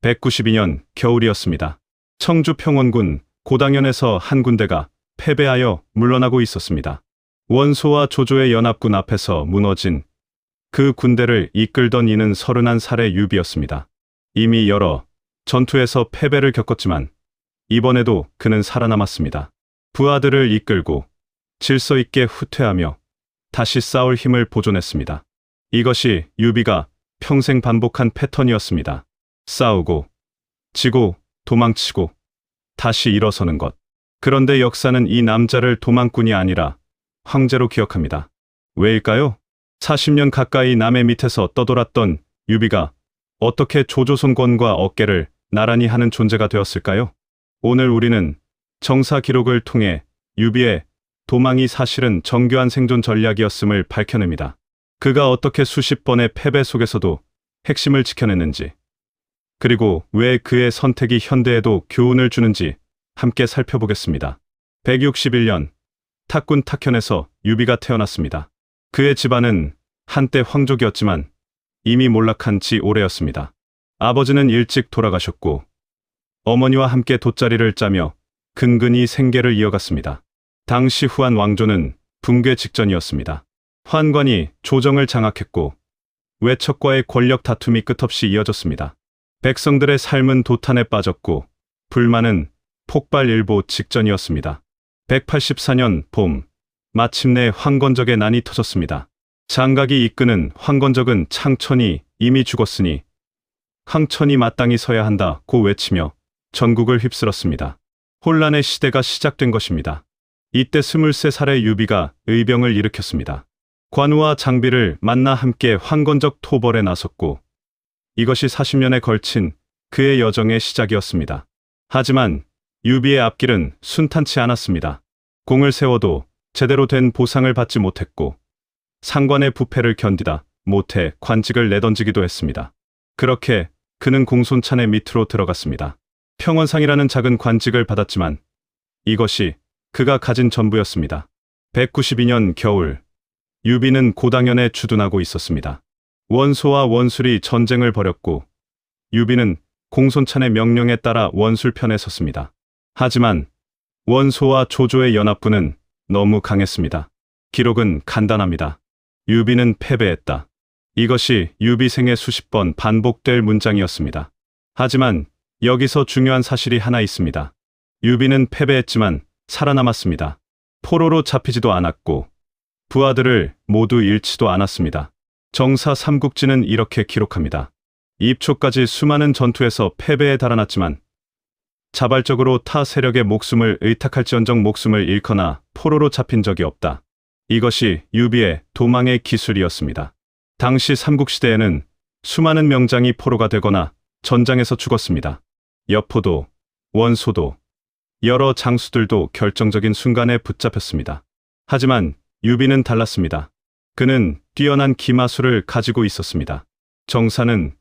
192년 겨울이었습니다. 청주 평원군 고당현에서 한 군대가 패배하여 물러나고 있었습니다. 원소와 조조의 연합군 앞에서 무너진 그 군대를 이끌던 이는 31살의 유비였습니다. 이미 여러 전투에서 패배를 겪었지만 이번에도 그는 살아남았습니다. 부하들을 이끌고 질서 있게 후퇴하며 다시 싸울 힘을 보존했습니다. 이것이 유비가 평생 반복한 패턴이었습니다. 싸우고 지고 도망치고 다시 일어서는 것. 그런데 역사는 이 남자를 도망꾼이 아니라 황제로 기억합니다. 왜일까요? 40년 가까이 남의 밑에서 떠돌았던 유비가 어떻게 조조손권과 어깨를 나란히 하는 존재가 되었을까요? 오늘 우리는 정사 기록을 통해 유비의 도망이 사실은 정교한 생존 전략이었음을 밝혀냅니다. 그가 어떻게 수십 번의 패배 속에서도 핵심을 지켜냈는지, 그리고 왜 그의 선택이 현대에도 교훈을 주는지 함께 살펴보겠습니다. 161년 탁군 탁현에서 유비가 태어났습니다. 그의 집안은 한때 황족이었지만 이미 몰락한 지 오래였습니다. 아버지는 일찍 돌아가셨고 어머니와 함께 돗자리를 짜며 근근히 생계를 이어갔습니다. 당시 후한 왕조는 붕괴 직전이었습니다. 환관이 조정을 장악했고 외척과의 권력 다툼이 끝없이 이어졌습니다. 백성들의 삶은 도탄에 빠졌고 불만은 폭발일보 직전이었습니다. 184년 봄, 마침내 황건적의 난이 터졌습니다. 장각이 이끄는 황건적은 창천이 이미 죽었으니 황천이 마땅히 서야 한다고 외치며 전국을 휩쓸었습니다. 혼란의 시대가 시작된 것입니다. 이때 23살의 유비가 의병을 일으켰습니다. 관우와 장비를 만나 함께 황건적 토벌에 나섰고 이것이 40년에 걸친 그의 여정의 시작이었습니다. 하지만 유비의 앞길은 순탄치 않았습니다. 공을 세워도 제대로 된 보상을 받지 못했고 상관의 부패를 견디다 못해 관직을 내던지기도 했습니다. 그렇게 그는 공손찬의 밑으로 들어갔습니다. 평원상이라는 작은 관직을 받았지만 이것이 그가 가진 전부였습니다. 192년 겨울, 유비는 고당현에 주둔하고 있었습니다. 원소와 원술이 전쟁을 벌였고 유비는 공손찬의 명령에 따라 원술 편에 섰습니다. 하지만 원소와 조조의 연합군은 너무 강했습니다. 기록은 간단합니다. 유비는 패배했다. 이것이 유비 생애 수십 번 반복될 문장이었습니다. 하지만 여기서 중요한 사실이 하나 있습니다. 유비는 패배했지만 살아남았습니다. 포로로 잡히지도 않았고 부하들을 모두 잃지도 않았습니다. 정사 삼국지는 이렇게 기록합니다. 입초까지 수많은 전투에서 패배에 달아났지만 자발적으로 타 세력의 목숨을 의탁할지언정 목숨을 잃거나 포로로 잡힌 적이 없다. 이것이 유비의 도망의 기술이었습니다. 당시 삼국시대에는 수많은 명장이 포로가 되거나 전장에서 죽었습니다. 여포도, 원소도, 여러 장수들도 결정적인 순간에 붙잡혔습니다. 하지만 유비는 달랐습니다. 그는 뛰어난 기마술을 가지고 있었습니다. 정사는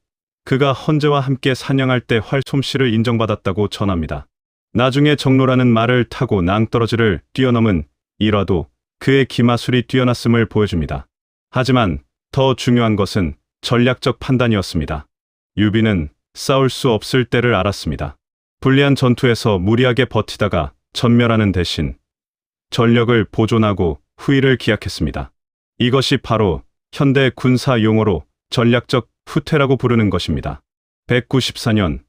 그가 헌제와 함께 사냥할 때 활 솜씨를 인정받았다고 전합니다. 나중에 정로라는 말을 타고 낭떠러지를 뛰어넘은 일화도 그의 기마술이 뛰어났음을 보여줍니다. 하지만 더 중요한 것은 전략적 판단이었습니다. 유비는 싸울 수 없을 때를 알았습니다. 불리한 전투에서 무리하게 버티다가 전멸하는 대신 전력을 보존하고 후위를 기약했습니다. 이것이 바로 현대 군사 용어로 전략적 후퇴라고 부르는 것입니다. 194년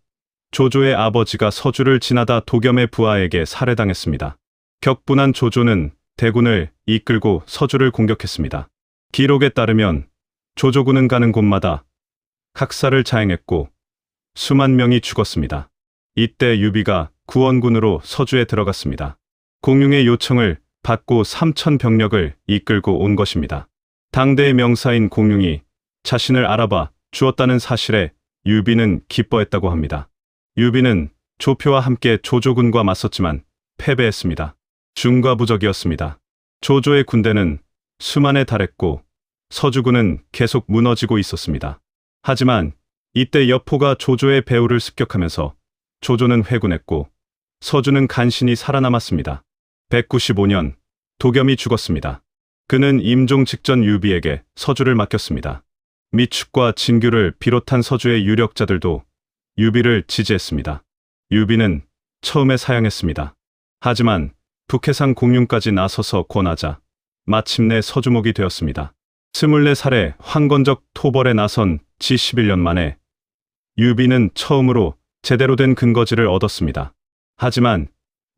조조의 아버지가 서주를 지나다 도겸의 부하에게 살해당했습니다. 격분한 조조는 대군을 이끌고 서주를 공격했습니다. 기록에 따르면 조조군은 가는 곳마다 학살을 자행했고 수만 명이 죽었습니다. 이때 유비가 구원군으로 서주에 들어갔습니다. 공용의 요청을 받고 3,000 병력을 이끌고 온 것입니다. 당대의 명사인 공용이 자신을 알아봐 주었다는 사실에 유비는 기뻐했다고 합니다. 유비는 조표와 함께 조조군과 맞섰지만 패배했습니다. 중과부적이었습니다. 조조의 군대는 수만에 달했고 서주군은 계속 무너지고 있었습니다. 하지만 이때 여포가 조조의 배후를 습격하면서 조조는 회군했고 서주는 간신히 살아남았습니다. 195년 도겸이 죽었습니다. 그는 임종 직전 유비에게 서주를 맡겼습니다. 미축과 진규를 비롯한 서주의 유력자들도 유비를 지지했습니다. 유비는 처음에 사양했습니다. 하지만 북해상 공윤까지 나서서 권하자 마침내 서주목이 되었습니다. 24살에 황건적 토벌에 나선 지 11년 만에 유비는 처음으로 제대로 된 근거지를 얻었습니다. 하지만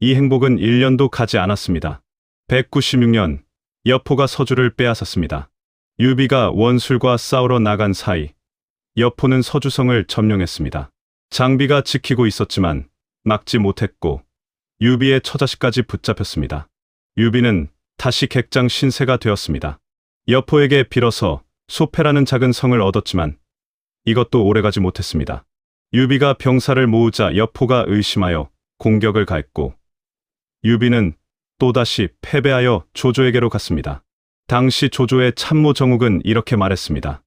이 행복은 1년도 가지 않았습니다. 196년 여포가 서주를 빼앗았습니다. 유비가 원술과 싸우러 나간 사이 여포는 서주성을 점령했습니다. 장비가 지키고 있었지만 막지 못했고 유비의 처자식까지 붙잡혔습니다. 유비는 다시 객장 신세가 되었습니다. 여포에게 빌어서 소패라는 작은 성을 얻었지만 이것도 오래가지 못했습니다. 유비가 병사를 모으자 여포가 의심하여 공격을 가했고 유비는 또다시 패배하여 조조에게로 갔습니다. 당시 조조의 참모 정욱은 이렇게 말했습니다.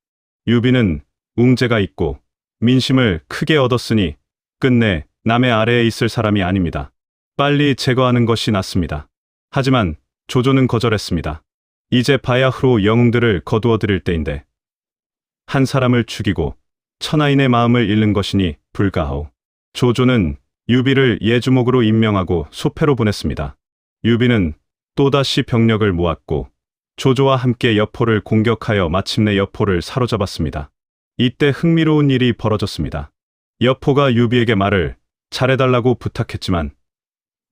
유비는 웅재가 있고 민심을 크게 얻었으니 끝내 남의 아래에 있을 사람이 아닙니다. 빨리 제거하는 것이 낫습니다. 하지만 조조는 거절했습니다. 이제 바야흐로 영웅들을 거두어 드릴 때인데 한 사람을 죽이고 천하인의 마음을 잃는 것이니 불가하오. 조조는 유비를 예주목으로 임명하고 소패로 보냈습니다. 유비는 또다시 병력을 모았고 조조와 함께 여포를 공격하여 마침내 여포를 사로잡았습니다. 이때 흥미로운 일이 벌어졌습니다. 여포가 유비에게 말을 잘해달라고 부탁했지만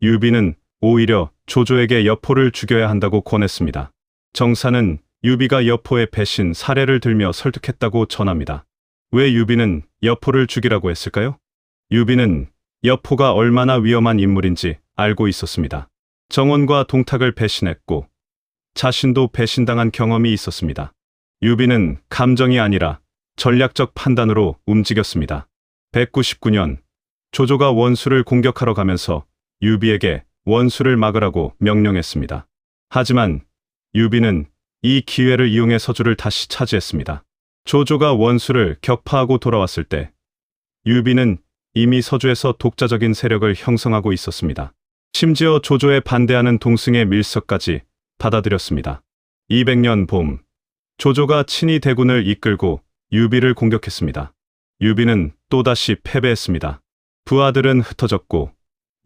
유비는 오히려 조조에게 여포를 죽여야 한다고 권했습니다. 정사는 유비가 여포의 배신 사례를 들며 설득했다고 전합니다. 왜 유비는 여포를 죽이라고 했을까요? 유비는 여포가 얼마나 위험한 인물인지 알고 있었습니다. 정원과 동탁을 배신했고 자신도 배신당한 경험이 있었습니다. 유비는 감정이 아니라 전략적 판단으로 움직였습니다. 199년 조조가 원수를 공격하러 가면서 유비에게 원수를 막으라고 명령했습니다. 하지만 유비는 이 기회를 이용해 서주를 다시 차지했습니다. 조조가 원수를 격파하고 돌아왔을 때 유비는 이미 서주에서 독자적인 세력을 형성하고 있었습니다. 심지어 조조에 반대하는 동승의 밀서까지 받아들였습니다. 200년 봄, 조조가 친히 대군을 이끌고 유비를 공격했습니다. 유비는 또다시 패배했습니다. 부하들은 흩어졌고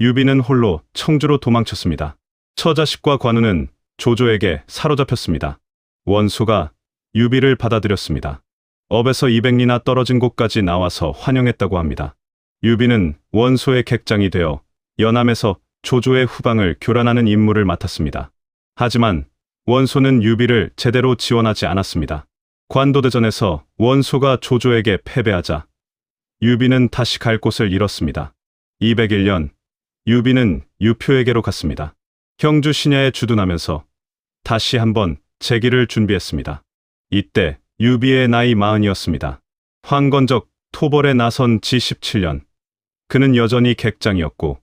유비는 홀로 청주로 도망쳤습니다. 처자식과 관우는 조조에게 사로잡혔습니다. 원수가 유비를 받아들였습니다. 업에서 200리나 떨어진 곳까지 나와서 환영했다고 합니다. 유비는 원소의 객장이 되어 연암에서 조조의 후방을 교란하는 임무를 맡았습니다. 하지만 원소는 유비를 제대로 지원하지 않았습니다. 관도대전에서 원소가 조조에게 패배하자 유비는 다시 갈 곳을 잃었습니다. 201년 유비는 유표에게로 갔습니다. 경주 신야에 주둔하면서 다시 한번 재기를 준비했습니다. 이때 유비의 나이 40이었습니다. 황건적 토벌에 나선 지 17년 그는 여전히 객장이었고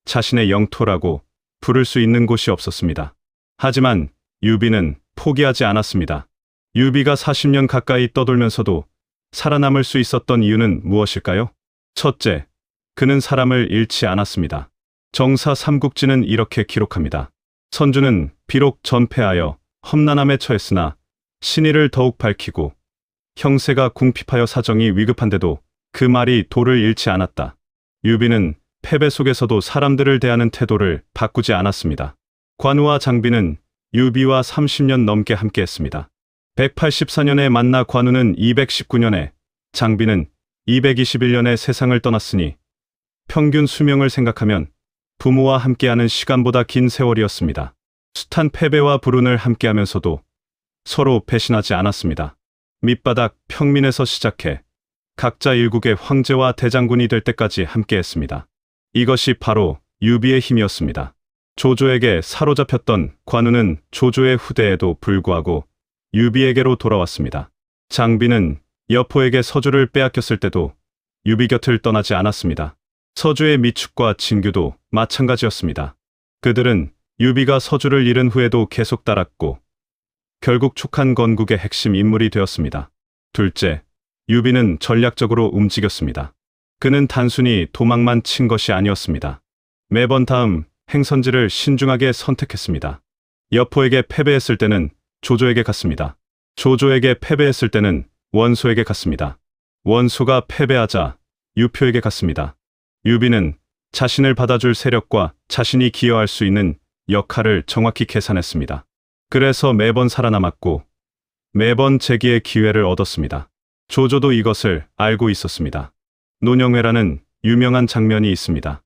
자신의 영토라고 부를 수 있는 곳이 없었습니다. 하지만 유비는 포기하지 않았습니다. 유비가 40년 가까이 떠돌면서도 살아남을 수 있었던 이유는 무엇일까요? 첫째, 그는 사람을 잃지 않았습니다. 정사 삼국지는 이렇게 기록합니다. 선주는 비록 전패하여 험난함에 처했으나 신의를 더욱 밝히고 형세가 궁핍하여 사정이 위급한데도 그 말이 도를 잃지 않았다. 유비는 패배 속에서도 사람들을 대하는 태도를 바꾸지 않았습니다. 관우와 장비는 유비와 30년 넘게 함께했습니다. 184년에 만나 관우는 219년에, 장비는 221년에 세상을 떠났으니 평균 수명을 생각하면 부모와 함께하는 시간보다 긴 세월이었습니다. 숱한 패배와 불운을 함께하면서도 서로 배신하지 않았습니다. 밑바닥 평민에서 시작해 각자 일국의 황제와 대장군이 될 때까지 함께했습니다. 이것이 바로 유비의 힘이었습니다. 조조에게 사로잡혔던 관우는 조조의 후대에도 불구하고 유비에게로 돌아왔습니다. 장비는 여포에게 서주를 빼앗겼을 때도 유비 곁을 떠나지 않았습니다. 서주의 미축과 진규도 마찬가지였습니다. 그들은 유비가 서주를 잃은 후에도 계속 따랐고 결국 촉한 건국의 핵심 인물이 되었습니다. 둘째, 유비는 전략적으로 움직였습니다. 그는 단순히 도망만 친 것이 아니었습니다. 매번 다음 행선지를 신중하게 선택했습니다. 여포에게 패배했을 때는 조조에게 갔습니다. 조조에게 패배했을 때는 원소에게 갔습니다. 원소가 패배하자 유표에게 갔습니다. 유비는 자신을 받아줄 세력과 자신이 기여할 수 있는 역할을 정확히 계산했습니다. 그래서 매번 살아남았고 매번 재기의 기회를 얻었습니다. 조조도 이것을 알고 있었습니다. 논영회라는 유명한 장면이 있습니다.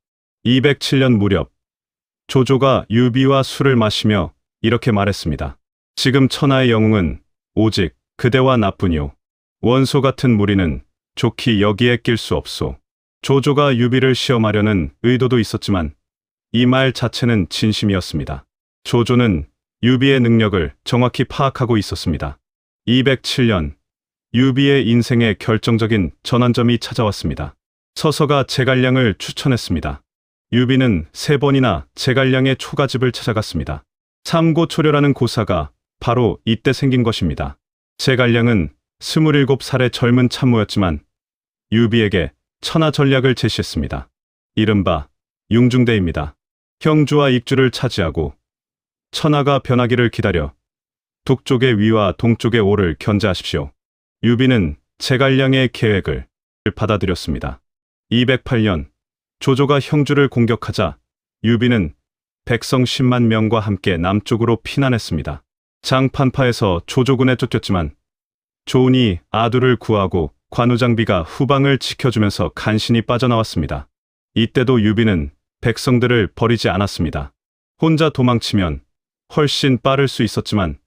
207년 무렵 조조가 유비와 술을 마시며 이렇게 말했습니다. 지금 천하의 영웅은 오직 그대와 나뿐이오. 원소 같은 무리는 좋게 여기에 낄 수 없소. 조조가 유비를 시험하려는 의도도 있었지만 이 말 자체는 진심이었습니다. 조조는 유비의 능력을 정확히 파악하고 있었습니다. 207년 유비의 인생에 결정적인 전환점이 찾아왔습니다. 서서가 제갈량을 추천했습니다. 유비는 3번이나 제갈량의 초가집을 찾아갔습니다. 삼고초려라는 고사가 바로 이때 생긴 것입니다. 제갈량은 27살의 젊은 참모였지만 유비에게 천하 전략을 제시했습니다. 이른바 융중대입니다. 형주와 익주를 차지하고 천하가 변하기를 기다려 북쪽의 위와 동쪽의 오를 견제하십시오. 유비는 제갈량의 계획을 받아들였습니다. 208년 조조가 형주를 공격하자 유비는 백성 10만 명과 함께 남쪽으로 피난했습니다. 장판파에서 조조군에 쫓겼지만 조운이 아두를 구하고 관우장비가 후방을 지켜주면서 간신히 빠져나왔습니다. 이때도 유비는 백성들을 버리지 않았습니다. 혼자 도망치면 훨씬 빠를 수 있었지만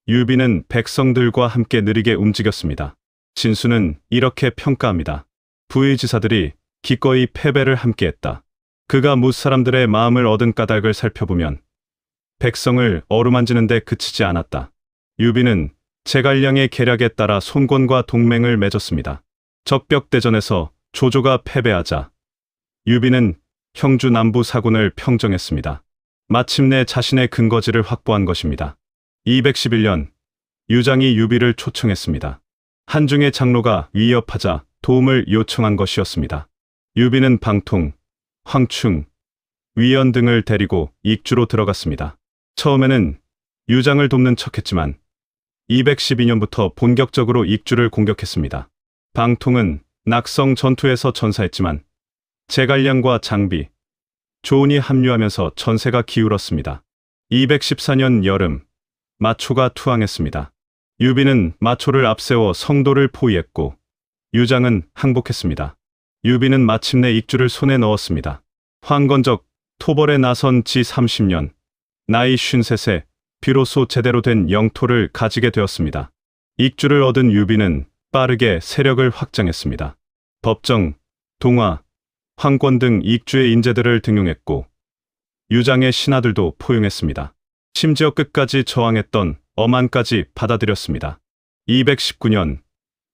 유비는 백성들과 함께 느리게 움직였습니다. 진수는 이렇게 평가합니다. 부의지사들이 기꺼이 패배를 함께했다. 그가 무사람들의 마음을 얻은 까닭을 살펴보면 백성을 어루만지는 데 그치지 않았다. 유비는 제갈량의 계략에 따라 손권과 동맹을 맺었습니다. 적벽대전에서 조조가 패배하자 유비는 형주 남부 사군을 평정했습니다. 마침내 자신의 근거지를 확보한 것입니다. 211년 유장이 유비를 초청했습니다. 한중의 장로가 위협하자 도움을 요청한 것이었습니다. 유비는 방통, 황충, 위연 등을 데리고 익주로 들어갔습니다. 처음에는 유장을 돕는 척했지만 212년부터 본격적으로 익주를 공격했습니다. 방통은 낙성 전투에서 전사했지만 제갈량과 장비, 조운이 합류하면서 전세가 기울었습니다. 214년 여름 마초가 투항했습니다. 유비는 마초를 앞세워 성도를 포위했고 유장은 항복했습니다. 유비는 마침내 익주를 손에 넣었습니다. 황건적 토벌에 나선 지 30년, 나이 53세 비로소 제대로 된 영토를 가지게 되었습니다. 익주를 얻은 유비는 빠르게 세력을 확장했습니다. 법정, 동화, 황권 등 익주의 인재들을 등용했고 유장의 신하들도 포용했습니다. 심지어 끝까지 저항했던 엄한까지 받아들였습니다. 219년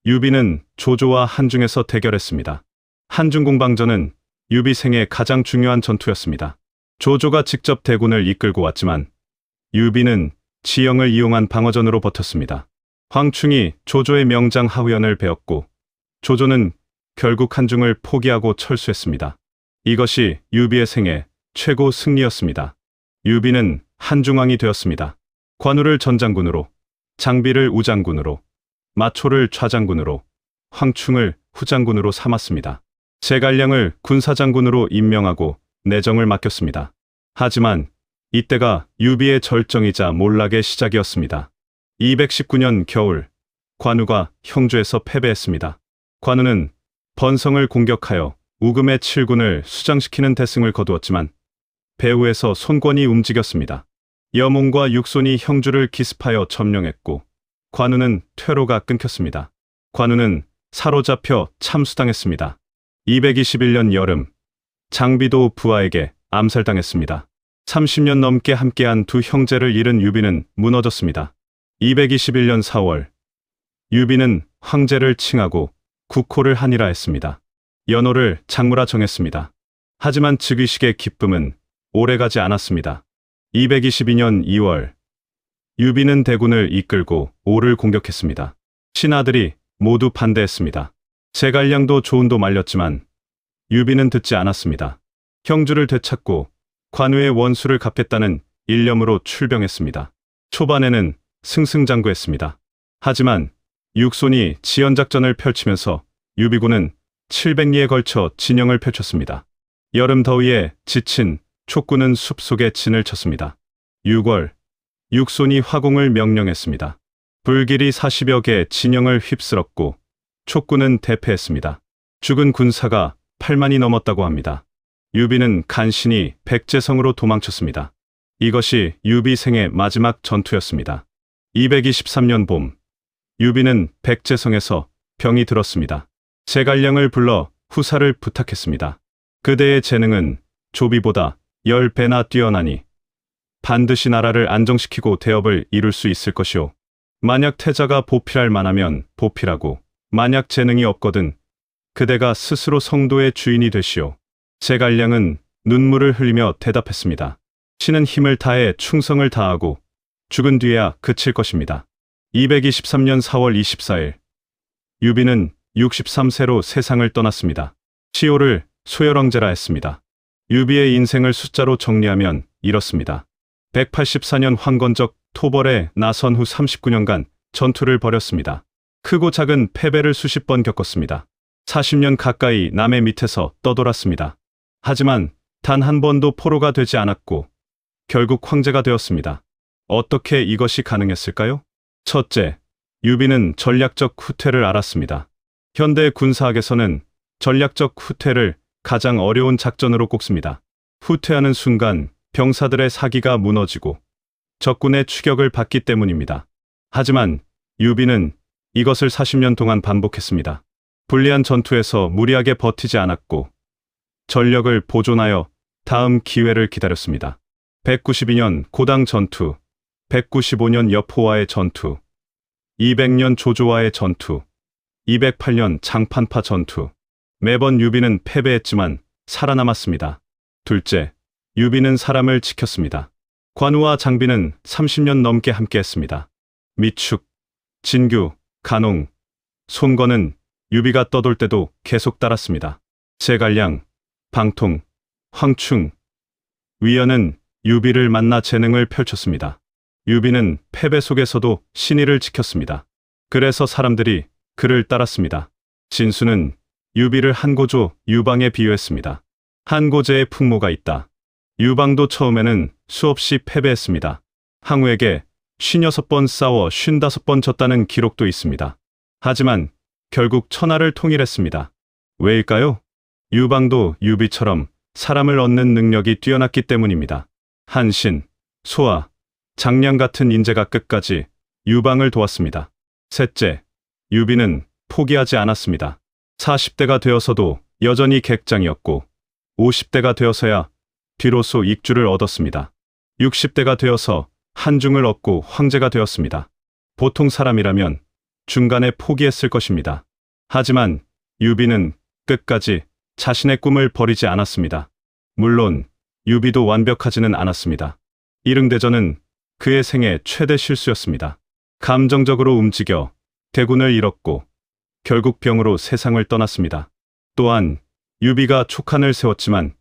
유비는 조조와 한중에서 대결했습니다. 한중공방전은 유비 생애 가장 중요한 전투였습니다. 조조가 직접 대군을 이끌고 왔지만 유비는 지형을 이용한 방어전으로 버텼습니다. 황충이 조조의 명장 하우연을 베었고 조조는 결국 한중을 포기하고 철수했습니다. 이것이 유비의 생애 최고 승리였습니다. 유비는 한중왕이 되었습니다. 관우를 전장군으로, 장비를 우장군으로, 마초를 좌장군으로, 황충을 후장군으로 삼았습니다. 제갈량을 군사장군으로 임명하고 내정을 맡겼습니다. 하지만 이때가 유비의 절정이자 몰락의 시작이었습니다. 219년 겨울 관우가 형주에서 패배했습니다. 관우는 번성을 공격하여 우금의 7군을 수장시키는 대승을 거두었지만 배후에서 손권이 움직였습니다. 여몽과 육손이 형주를 기습하여 점령했고 관우는 퇴로가 끊겼습니다. 관우는 사로잡혀 참수당했습니다. 221년 여름 장비도 부하에게 암살당했습니다. 30년 넘게 함께한 두 형제를 잃은 유비는 무너졌습니다. 221년 4월 유비는 황제를 칭하고 국호를 한이라 했습니다. 연호를 장무라 정했습니다. 하지만 즉위식의 기쁨은 오래가지 않았습니다. 222년 2월 유비는 대군을 이끌고 오를 공격했습니다. 신하들이 모두 반대했습니다. 제갈량도 조운도 말렸지만 유비는 듣지 않았습니다. 형주를 되찾고 관우의 원수를 갚겠다는 일념으로 출병했습니다. 초반에는 승승장구했습니다. 하지만 육손이 지연작전을 펼치면서 유비군은 700리에 걸쳐 진영을 펼쳤습니다. 여름 더위에 지친 촉구는 숲속에 진을 쳤습니다. 6월, 육손이 화공을 명령했습니다. 불길이 40여 개 진영을 휩쓸었고 촉구는 대패했습니다. 죽은 군사가 8만이 넘었다고 합니다. 유비는 간신히 백제성으로 도망쳤습니다. 이것이 유비 생의 마지막 전투였습니다. 223년 봄, 유비는 백제성에서 병이 들었습니다. 제갈량을 불러 후사를 부탁했습니다. 그대의 재능은 조비보다 10배나 뛰어나니 반드시 나라를 안정시키고 대업을 이룰 수 있을 것이오. 만약 태자가 보필할 만하면 보필하고 만약 재능이 없거든 그대가 스스로 성도의 주인이 되시오. 제갈량은 눈물을 흘리며 대답했습니다. 신은 힘을 다해 충성을 다하고 죽은 뒤에야 그칠 것입니다. 223년 4월 24일 유비는 63세로 세상을 떠났습니다. 시호를 소열왕제라 했습니다. 유비의 인생을 숫자로 정리하면 이렇습니다. 184년 황건적 토벌에 나선 후 39년간 전투를 벌였습니다. 크고 작은 패배를 수십 번 겪었습니다. 40년 가까이 남의 밑에서 떠돌았습니다. 하지만 단 한 번도 포로가 되지 않았고 결국 황제가 되었습니다. 어떻게 이것이 가능했을까요? 첫째, 유비는 전략적 후퇴를 알았습니다. 현대 군사학에서는 전략적 후퇴를 가장 어려운 작전으로 꼽습니다. 후퇴하는 순간 병사들의 사기가 무너지고 적군의 추격을 받기 때문입니다. 하지만 유비는 이것을 40년 동안 반복했습니다. 불리한 전투에서 무리하게 버티지 않았고 전력을 보존하여 다음 기회를 기다렸습니다. 192년 고당 전투, 195년 여포와의 전투, 200년 조조와의 전투, 208년 장판파 전투. 매번 유비는 패배했지만 살아남았습니다. 둘째, 유비는 사람을 지켰습니다. 관우와 장비는 30년 넘게 함께했습니다. 미축, 진규, 간홍, 손건은 유비가 떠돌 때도 계속 따랐습니다. 제갈량, 방통, 황충, 위연은 유비를 만나 재능을 펼쳤습니다. 유비는 패배 속에서도 신의를 지켰습니다. 그래서 사람들이 그를 따랐습니다. 진수는 유비를 한고조 유방에 비유했습니다. 한고제의 풍모가 있다. 유방도 처음에는 수없이 패배했습니다. 항우에게 56번 싸워 55번 졌다는 기록도 있습니다. 하지만 결국 천하를 통일했습니다. 왜일까요? 유방도 유비처럼 사람을 얻는 능력이 뛰어났기 때문입니다. 한신, 소아, 장량 같은 인재가 끝까지 유방을 도왔습니다. 셋째, 유비는 포기하지 않았습니다. 40대가 되어서도 여전히 객장이었고 50대가 되어서야 비로소 익주를 얻었습니다. 60대가 되어서 한중을 얻고 황제가 되었습니다. 보통 사람이라면 중간에 포기했을 것입니다. 하지만 유비는 끝까지 자신의 꿈을 버리지 않았습니다. 물론 유비도 완벽하지는 않았습니다. 이릉대전은 그의 생애 최대 실수였습니다. 감정적으로 움직여 대군을 잃었고 결국 병으로 세상을 떠났습니다. 또한 유비가 촉한을 세웠지만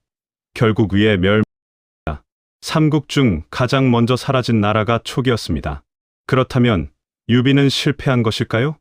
결국 위에 멸망했습니다. 삼국 중 가장 먼저 사라진 나라가 촉이었습니다. 그렇다면 유비는 실패한 것일까요?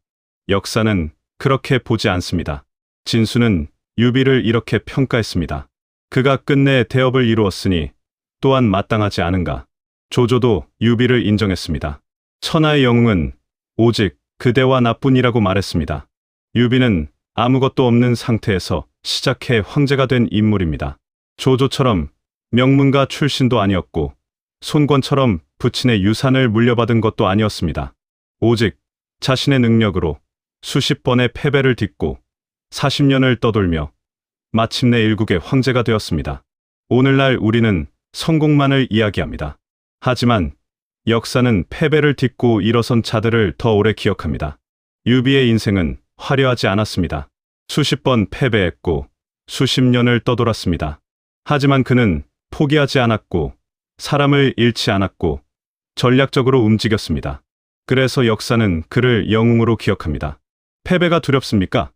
역사는 그렇게 보지 않습니다. 진수는 유비를 이렇게 평가했습니다. 그가 끝내 대업을 이루었으니 또한 마땅하지 않은가. 조조도 유비를 인정했습니다. 천하의 영웅은 오직 그대와 나뿐이라고 말했습니다. 유비는 아무것도 없는 상태에서 시작해 황제가 된 인물입니다. 조조처럼 명문가 출신도 아니었고 손권처럼 부친의 유산을 물려받은 것도 아니었습니다. 오직 자신의 능력으로 수십 번의 패배를 딛고 40년을 떠돌며 마침내 일국의 황제가 되었습니다. 오늘날 우리는 성공만을 이야기합니다. 하지만 역사는 패배를 딛고 일어선 자들을 더 오래 기억합니다. 유비의 인생은 화려하지 않았습니다. 수십 번 패배했고 수십 년을 떠돌았습니다. 하지만 그는 포기하지 않았고 사람을 잃지 않았고 전략적으로 움직였습니다. 그래서 역사는 그를 영웅으로 기억합니다. 패배가 두렵습니까?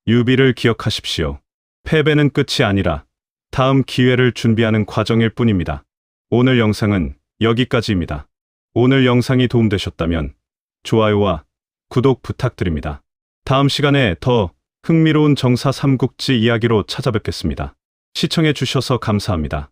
유비를 기억하십시오. 패배는 끝이 아니라 다음 기회를 준비하는 과정일 뿐입니다. 오늘 영상은 여기까지입니다. 오늘 영상이 도움되셨다면 좋아요와 구독 부탁드립니다. 다음 시간에 더 흥미로운 정사 삼국지 이야기로 찾아뵙겠습니다. 시청해 주셔서 감사합니다.